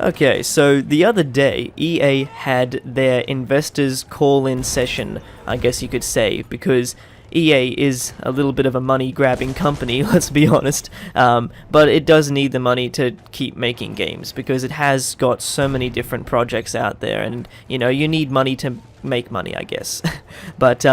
Okay, so the other day, EA had their investors call-in session, I guess you could say, because EA is a little bit of a money-grabbing company, let's be honest, but it does need the money to keep making games, because it has got so many different projects out there, and, you need money to make money, I guess. But,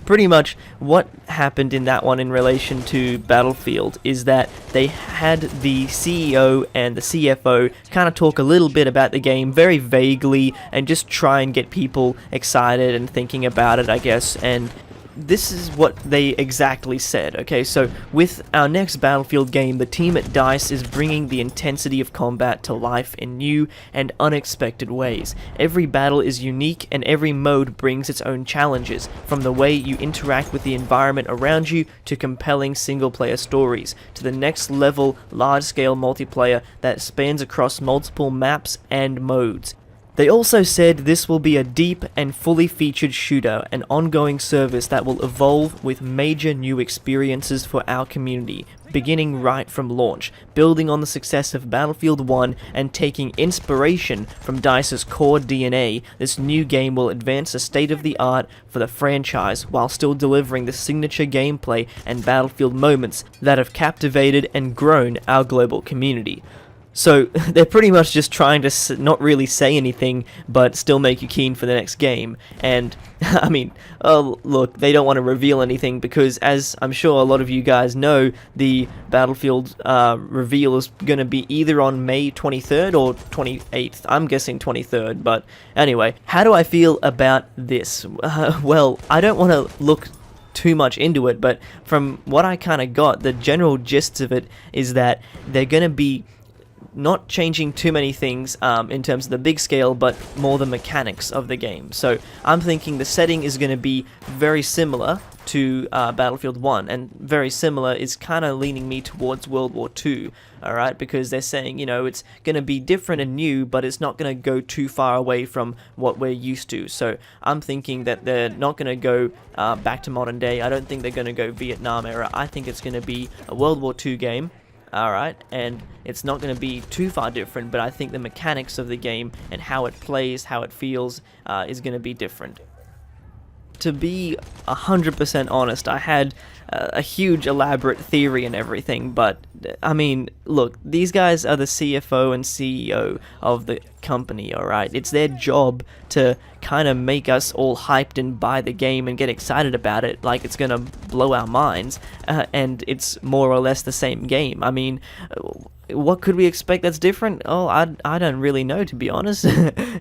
pretty much what happened in that one in relation to Battlefield is that they had the CEO and the CFO kind of talk a little bit about the game very vaguely and just try and get people excited and thinking about it, I guess, and this is what they exactly said. Okay, so with our next Battlefield game, the team at DICE is bringing the intensity of combat to life in new and unexpected ways. Every battle is unique and every mode brings its own challenges, from the way you interact with the environment around you to compelling single-player stories, to the next level large-scale multiplayer that spans across multiple maps and modes. They also said this will be a deep and fully featured shooter, an ongoing service that will evolve with major new experiences for our community, beginning right from launch, building on the success of Battlefield 1 and taking inspiration from DICE's core DNA. This new game will advance the state-of-the-art for the franchise while still delivering the signature gameplay and Battlefield moments that have captivated and grown our global community. So they're pretty much just trying to not really say anything, but still make you keen for the next game. And, I mean, look, they don't want to reveal anything because, as I'm sure a lot of you guys know, the Battlefield reveal is going to be either on May 23rd or 28th. I'm guessing 23rd, but anyway. How do I feel about this? Well, I don't want to look too much into it, but from what I kind of got, the general gist of it is that they're going to be not changing too many things in terms of the big scale, but more the mechanics of the game. So I'm thinking the setting is going to be very similar to Battlefield 1, and very similar is kind of leaning me towards World War 2, alright, because they're saying, it's going to be different and new, but it's not going to go too far away from what we're used to. So I'm thinking that they're not going to go back to modern day. I don't think they're going to go Vietnam era. I think it's going to be a World War 2 game. Alright, and it's not going to be too far different, but I think the mechanics of the game and how it plays, how it feels, is going to be different. To be 100% honest, I had a huge elaborate theory and everything, but I mean, look, these guys are the CFO and CEO of the company, alright? It's their job to kind of make us all hyped and buy the game and get excited about it like it's gonna blow our minds, and it's more or less the same game. I mean, what could we expect that's different? Oh, I don't really know, to be honest.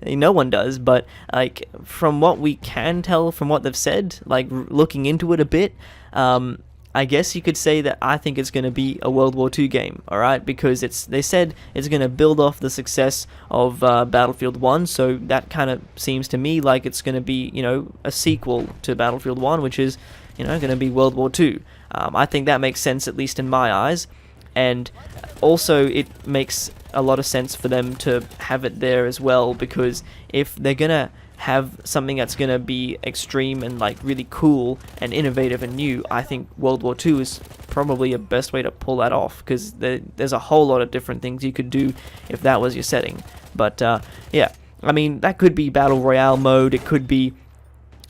No one does, but like from what we can tell from what they've said, like looking into it a bit, I guess you could say that I think it's going to be a World War II game, alright? Because they said it's going to build off the success of Battlefield 1, so that kind of seems to me like it's going to be, a sequel to Battlefield 1, which is, going to be World War II. I think that makes sense, at least in my eyes. And also it makes a lot of sense for them to have it there as well, because if they're gonna have something that's gonna be extreme and like really cool and innovative and new, I think World War II is probably the best way to pull that off, because there's a whole lot of different things you could do if that was your setting. But yeah, I mean, that could be Battle Royale mode, it could be,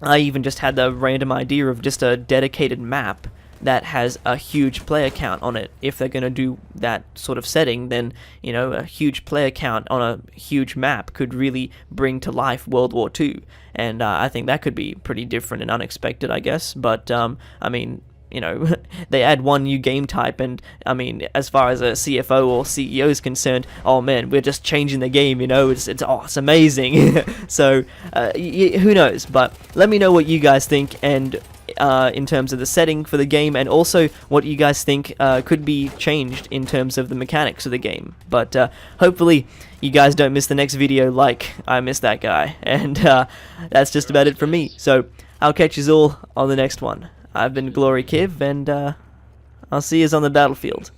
I even just had the random idea of just a dedicated map that has a huge player count on it. If they're going to do that sort of setting, then, a huge player count on a huge map could really bring to life World War II. And I think that could be pretty different and unexpected, I guess. But, I mean, they add one new game type, and, I mean, as far as a CFO or CEO is concerned, oh man, we're just changing the game, it's amazing. So, who knows? But let me know what you guys think, and in terms of the setting for the game, and also what you guys think could be changed in terms of the mechanics of the game. But hopefully you guys don't miss the next video like I missed that guy. And that's just about it from me. So I'll catch you all on the next one. I've been Glory Kiv, and I'll see you on the battlefield.